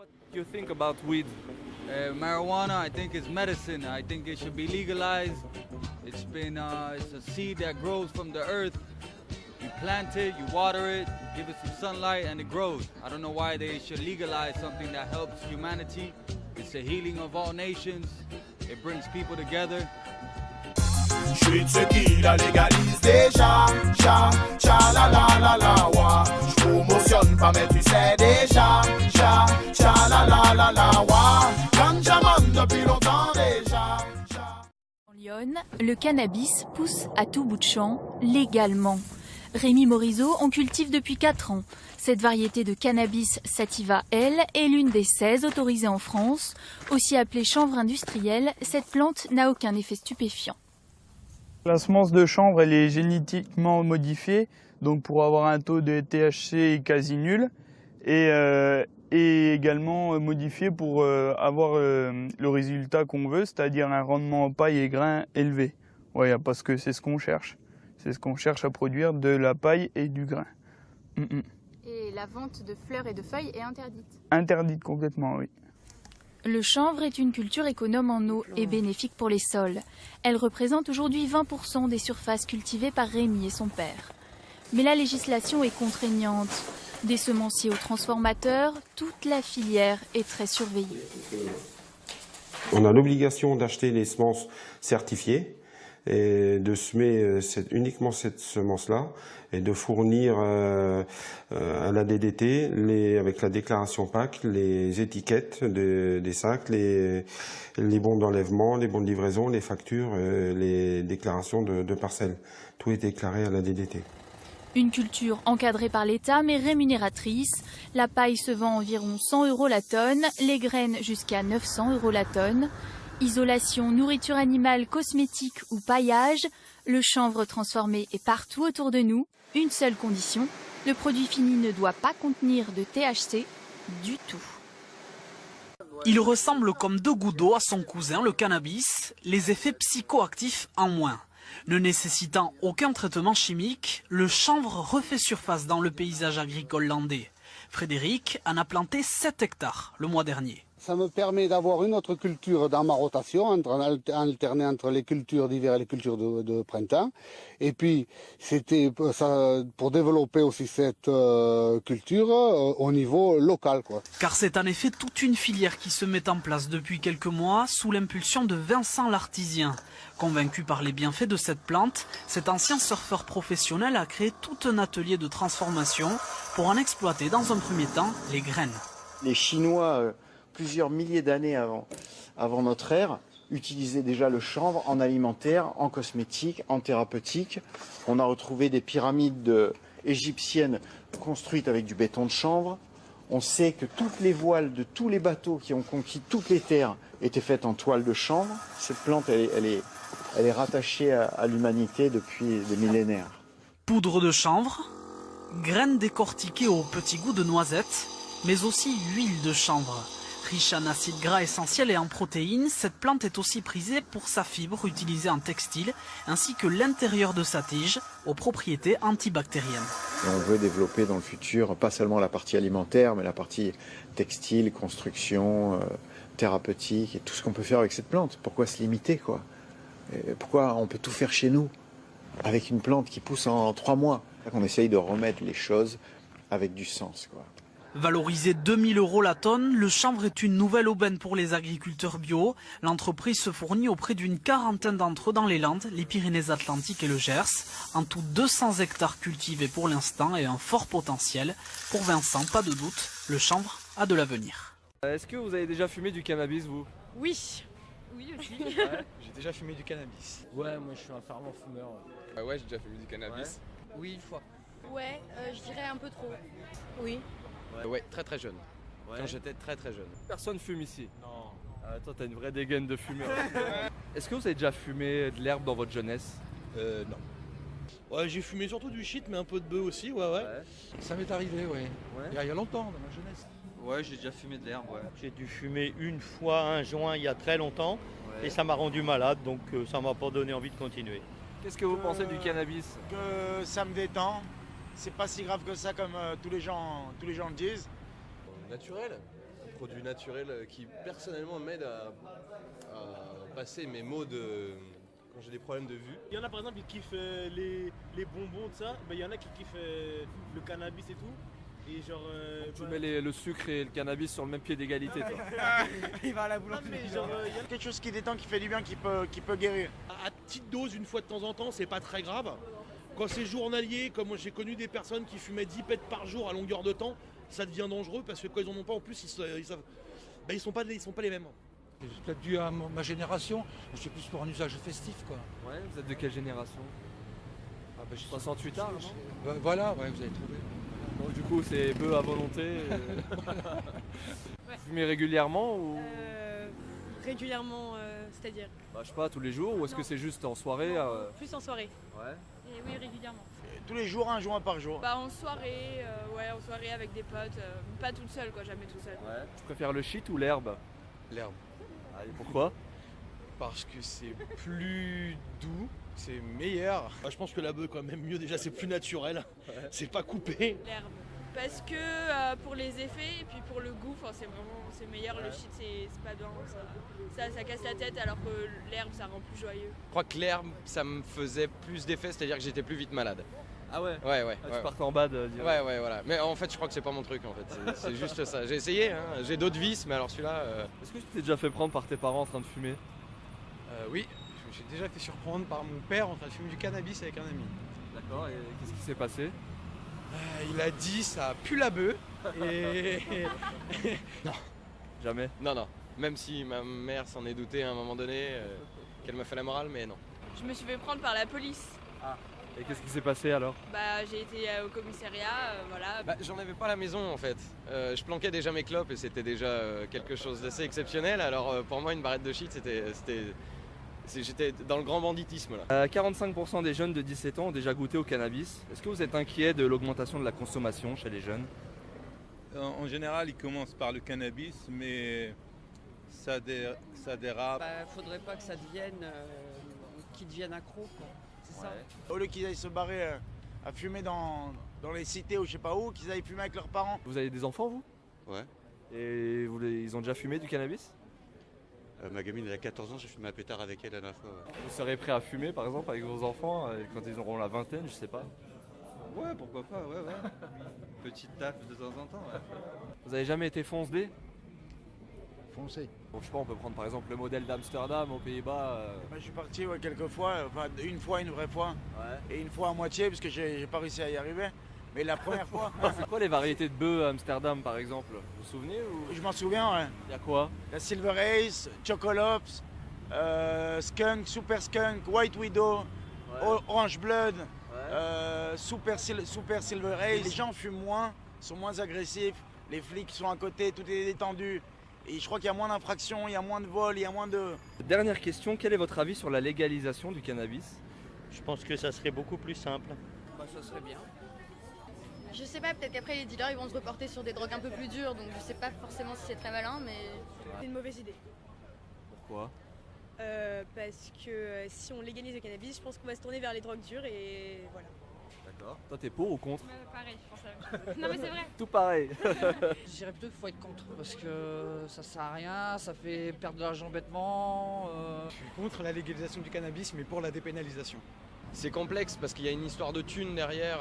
What do you think about weed? Marijuana, I think it's medicine. I think it should be legalized. It's a seed that grows from the earth. You plant it, you water it, give it some sunlight, and it grows. I don't know why they should legalize something that helps humanity. It's the healing of all nations. It brings people together. Je suis de ceux qui la légalise déjà, cha, cha, la la la la, wa. Je promotionne pas mais tu sais déjà, cha, cha, la la la la, wa. Ganjaman depuis longtemps déjà, cha. En Lyon, le cannabis pousse à tout bout de champ, légalement. Rémi Morisot en cultive depuis 4 ans. Cette variété de cannabis sativa L est l'une des 16 autorisées en France. Aussi appelée chanvre industrielle, cette plante n'a aucun effet stupéfiant. La semence de chanvre, elle est génétiquement modifiée, donc pour avoir un taux de THC quasi nul, et également modifiée pour avoir le résultat qu'on veut, c'est-à-dire un rendement en paille et grain élevé. Ouais, parce que c'est ce qu'on cherche. C'est ce qu'on cherche à produire, de la paille et du grain. Et la vente de fleurs et de feuilles est interdite? Interdite complètement, oui. Le chanvre est une culture économe en eau et bénéfique pour les sols. Elle représente aujourd'hui 20% des surfaces cultivées par Rémi et son père. Mais la législation est contraignante. Des semenciers aux transformateurs, toute la filière est très surveillée. On a l'obligation d'acheter les semences certifiées et de semer uniquement cette semence-là et de fournir à la DDT avec la déclaration PAC les étiquettes des sacs, les bons d'enlèvement, les bons de livraison, les factures, les déclarations de parcelles. Tout est déclaré à la DDT. Une culture encadrée par l'État mais rémunératrice. La paille se vend environ 100 € la tonne, les graines jusqu'à 900 € la tonne. Isolation, nourriture animale, cosmétique ou paillage, le chanvre transformé est partout autour de nous. Une seule condition, le produit fini ne doit pas contenir de THC du tout. Il ressemble comme 2 gouttes d'eau à son cousin, le cannabis, les effets psychoactifs en moins. Ne nécessitant aucun traitement chimique, le chanvre refait surface dans le paysage agricole landais. Frédéric en a planté 7 hectares le mois dernier. Ça me permet d'avoir une autre culture dans ma rotation, alterner entre les cultures d'hiver et les cultures de printemps. Et puis, c'était pour développer aussi cette culture au niveau local, quoi. Car c'est en effet toute une filière qui se met en place depuis quelques mois sous l'impulsion de Vincent l'Artisien. Convaincu par les bienfaits de cette plante, cet ancien surfeur professionnel a créé tout un atelier de transformation pour en exploiter dans un premier temps les graines. Les Chinois, plusieurs milliers d'années avant notre ère, utilisaient déjà le chanvre en alimentaire, en cosmétique, en thérapeutique. On a retrouvé des pyramides égyptiennes construites avec du béton de chanvre. On sait que toutes les voiles de tous les bateaux qui ont conquis toutes les terres étaient faites en toile de chanvre. Cette plante, elle est rattachée à l'humanité depuis des millénaires. Poudre de chanvre, graines décortiquées au petit goût de noisette, mais aussi huile de chanvre. Riche en acides gras essentiels et en protéines, cette plante est aussi prisée pour sa fibre utilisée en textile, ainsi que l'intérieur de sa tige, aux propriétés antibactériennes. Et on veut développer dans le futur, pas seulement la partie alimentaire, mais la partie textile, construction, thérapeutique, et tout ce qu'on peut faire avec cette plante. Pourquoi se limiter, quoi? Et pourquoi on peut tout faire chez nous, avec une plante qui pousse en 3 mois? On essaye de remettre les choses avec du sens, quoi. Valorisé 2000 € la tonne, le chanvre est une nouvelle aubaine pour les agriculteurs bio. L'entreprise se fournit auprès d'une quarantaine d'entre eux dans les Landes, les Pyrénées-Atlantiques et le Gers. En tout 200 hectares cultivés pour l'instant et un fort potentiel. Pour Vincent, pas de doute, le chanvre a de l'avenir. Est-ce que vous avez déjà fumé du cannabis, vous? Oui. Oui aussi. Ouais. J'ai déjà fumé du cannabis. Ouais, moi je suis un fervent fumeur. Ouais, j'ai déjà fumé du cannabis. Ouais. Oui, une fois. Ouais, je dirais un peu trop. Oui. Ouais, très jeune. Ouais. Quand j'étais très jeune. Personne fume ici? Non. Ah, toi, t'as une vraie dégaine de fumeur. Est-ce que vous avez déjà fumé de l'herbe dans votre jeunesse? Non. Ouais, j'ai fumé surtout du shit, mais un peu de bœuf aussi, ouais. Ça m'est arrivé, ouais. Il y a longtemps, dans ma jeunesse. Ouais, j'ai déjà fumé de l'herbe, ouais. J'ai dû fumer une fois un joint il y a très longtemps, et ça m'a rendu malade, donc ça m'a pas donné envie de continuer. Qu'est-ce que vous pensez du cannabis? Que ça me détend. C'est pas si grave que ça comme tous les gens le disent. Naturel, un produit naturel qui personnellement m'aide à passer mes maux quand j'ai des problèmes de vue. Il y en a par exemple qui kiffent les bonbons, tout ça. Il y en a qui kiffent le cannabis et tout. Et genre, tu mets le sucre et le cannabis sur le même pied d'égalité, toi. Il va à la boulangerie. Il y a quelque chose qui détend, qui fait du bien, qui peut guérir. À petite dose, une fois de temps en temps, c'est pas très grave. Quand c'est journalier, comme moi j'ai connu des personnes qui fumaient 10 pets par jour à longueur de temps, ça devient dangereux parce que quand ils en ont pas, en plus, ils sont pas les mêmes. C'est peut-être dû à ma génération, je suis plus pour un usage festif, quoi. Ouais, vous êtes de quelle génération? 68 ans, non? Voilà, ouais, vous avez trouvé. Donc, du coup, c'est bœuf à volonté. Ouais. Vous fumez régulièrement ou Régulièrement, c'est-à-dire je sais pas, tous les jours, ou est-ce que c'est juste en soirée plus en soirée. Ouais. Et oui, régulièrement. Tous les jours, un joint par jour. En soirée, en soirée avec des potes, pas toute seule quoi, jamais toute seule. Ouais. Tu préfères le shit ou l'herbe? L'herbe. Allez, pourquoi? Parce que c'est plus doux, c'est meilleur. Je pense que la bœuf quand même mieux, déjà c'est plus naturel, c'est pas coupé. L'herbe. Parce que pour les effets et puis pour le goût, c'est meilleur. Le shit c'est pas bien, ça casse la tête alors que l'herbe ça rend plus joyeux. Je crois que l'herbe ça me faisait plus d'effet, c'est-à-dire que j'étais plus vite malade. Ah ouais? Ouais. Tu partais en bas de dire. Ouais, voilà. Mais en fait, je crois que c'est pas mon truc en fait. C'est juste ça. J'ai essayé, hein. J'ai d'autres vices, mais alors celui-là. Est-ce que tu t'es déjà fait prendre par tes parents en train de fumer? Oui, je me suis déjà fait surprendre par mon père en train de fumer du cannabis avec un ami. D'accord, et qu'est-ce qui s'est passé? Il a dit ça pue la bœuf et. Non. Jamais? Non. Même si ma mère s'en est doutée à un moment donné, qu'elle m'a fait la morale, mais non. Je me suis fait prendre par la police. Ah. Et qu'est-ce qui s'est passé alors? J'ai été au commissariat, voilà. J'en avais pas à la maison en fait. Je planquais déjà mes clopes et c'était déjà quelque chose d'assez exceptionnel. Alors pour moi, une barrette de shit, j'étais dans le grand banditisme là. 45% des jeunes de 17 ans ont déjà goûté au cannabis. Est-ce que vous êtes inquiet de l'augmentation de la consommation chez les jeunes? En général, ils commencent par le cannabis, mais ça dérape. Faudrait pas que ça devienne, qu'ils deviennent accros, quoi. C'est ça. Au lieu qu'ils aillent se barrer à fumer dans les cités ou je sais pas où, qu'ils aillent fumer avec leurs parents. Vous avez des enfants vous? Ouais. Et ils ont déjà fumé du cannabis? Ma gamine elle a 14 ans, j'ai fumé un pétard avec elle la dernière fois. Ouais. Vous serez prêt à fumer par exemple avec vos enfants quand ils auront la vingtaine, je sais pas? Ouais, pourquoi pas, ouais. Petite taf de temps en temps, ouais. Vous avez jamais été fonce-dé? Foncé. Bon, je sais pas, on peut prendre par exemple le modèle d'Amsterdam aux Pays-Bas. Je suis parti quelques fois, une fois, une vraie fois, et une fois à moitié parce que j'ai pas réussi à y arriver. Mais la première fois. C'est quoi les variétés de bœufs à Amsterdam par exemple? Vous vous souvenez ou... Je m'en souviens, ouais. Il y a quoi? La Silver Ace, Chocolops, Skunk, Super Skunk, White Widow, Orange Blood, Super Silver Ace. Les gens fument moins, sont moins agressifs, les flics sont à côté, tout est détendu. Et je crois qu'il y a moins d'infractions, il y a moins de vols, il y a moins de... Dernière question, quel est votre avis sur la légalisation du cannabis? Je pense que ça serait beaucoup plus simple. Ça serait bien. Je sais pas, peut-être qu'après les dealers ils vont se reporter sur des drogues un peu plus dures, donc je sais pas forcément si c'est très malin, mais c'est une mauvaise idée. Pourquoi? Parce que si on légalise le cannabis, je pense qu'on va se tourner vers les drogues dures et voilà. D'accord. Toi t'es pour ou contre? Pareil, je pense la même chose. Non mais c'est vrai. Tout pareil. Je dirais plutôt qu'il faut être contre parce que ça sert à rien, ça fait perdre de l'argent bêtement. Je suis contre la légalisation du cannabis, mais pour la dépénalisation. C'est complexe parce qu'il y a une histoire de thunes derrière,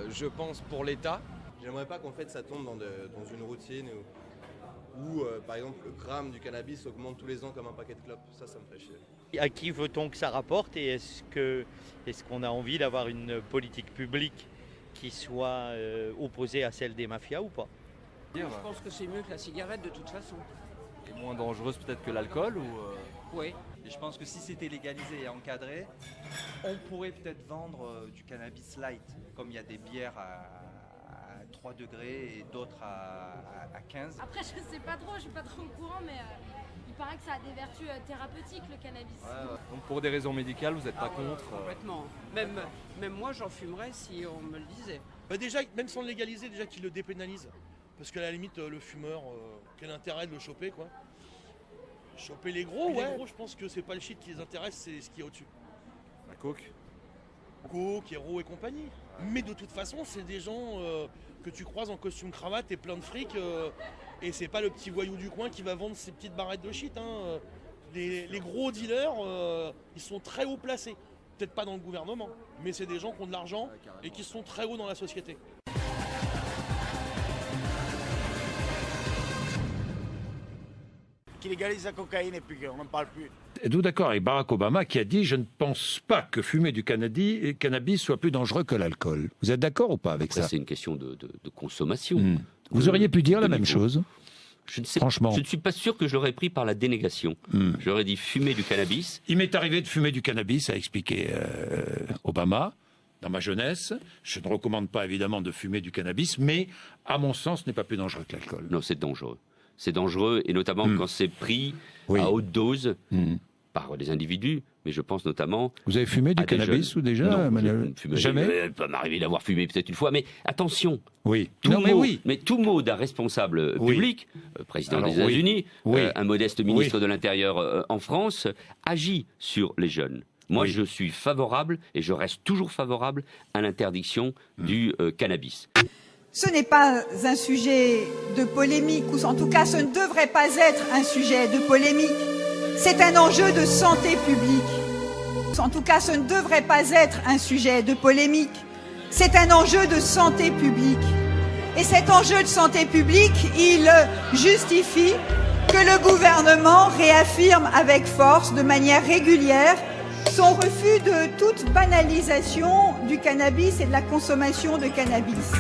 je pense, pour l'État. J'aimerais pas qu'en fait ça tombe dans une routine où par exemple le gramme du cannabis augmente tous les ans comme un paquet de clopes. Ça me ferait chier. À qui veut-on que ça rapporte et est-ce qu'on a envie d'avoir une politique publique qui soit opposée à celle des mafias ou pas? Je pense que c'est mieux que la cigarette de toute façon. Et moins dangereuse peut-être que l'alcool ou Oui. Et je pense que si c'était légalisé et encadré, on pourrait peut-être vendre du cannabis light, comme il y a des bières à 3 degrés et d'autres à 15. Après je sais pas trop, je suis pas trop au courant, mais il paraît que ça a des vertus thérapeutiques le cannabis. Ouais. Donc pour des raisons médicales, vous n'êtes pas contre? Complètement. Même moi j'en fumerais si on me le disait. Déjà, même sans le légaliser, déjà qu'ils le dépénalisent. Parce qu'à la limite, le fumeur, quel intérêt de le choper quoi? Choper les gros, Les gros, je pense que c'est pas le shit qui les intéresse, c'est ce qui est au-dessus. La coke? Coke, héros et compagnie. Mais de toute façon, c'est des gens que tu croises en costume cravate et plein de fric Et c'est pas le petit voyou du coin qui va vendre ses petites barrettes de shit. Hein. Les gros dealers, ils sont très haut placés. Peut-être pas dans le gouvernement, mais c'est des gens qui ont de l'argent et qui sont très hauts dans la société. Qui légalise la cocaïne et puis on n'en parle plus. Êtes-vous d'accord avec Barack Obama qui a dit « Je ne pense pas que fumer du cannabis soit plus dangereux que l'alcool ». Vous êtes d'accord ou pas avec ça? C'est une question de consommation. Vous auriez pu dire la même chose? Je ne sais, franchement. Je ne suis pas sûr que je l'aurais pris par la dénégation. J'aurais dit fumer du cannabis. Il m'est arrivé de fumer du cannabis, a expliqué Obama, dans ma jeunesse. Je ne recommande pas évidemment de fumer du cannabis, mais à mon sens, ce n'est pas plus dangereux que l'alcool. Non, c'est dangereux. C'est dangereux, et notamment quand c'est pris à haute dose par des individus. Mais je pense notamment... Vous avez fumé du cannabis ou déjà? Non, jamais. Il peut m'arriver d'avoir fumé peut-être une fois, mais attention. Oui. Mais tout mot d'un responsable public, président des États-Unis, un modeste ministre de l'Intérieur en France, agit sur les jeunes. Moi, je suis favorable, et je reste toujours favorable, à l'interdiction du cannabis. Ce n'est pas un sujet de polémique, ou en tout cas, ce ne devrait pas être un sujet de polémique. C'est un enjeu de santé publique. En tout cas, ce ne devrait pas être un sujet de polémique. C'est un enjeu de santé publique. Et cet enjeu de santé publique, il justifie que le gouvernement réaffirme avec force, de manière régulière, son refus de toute banalisation du cannabis et de la consommation de cannabis.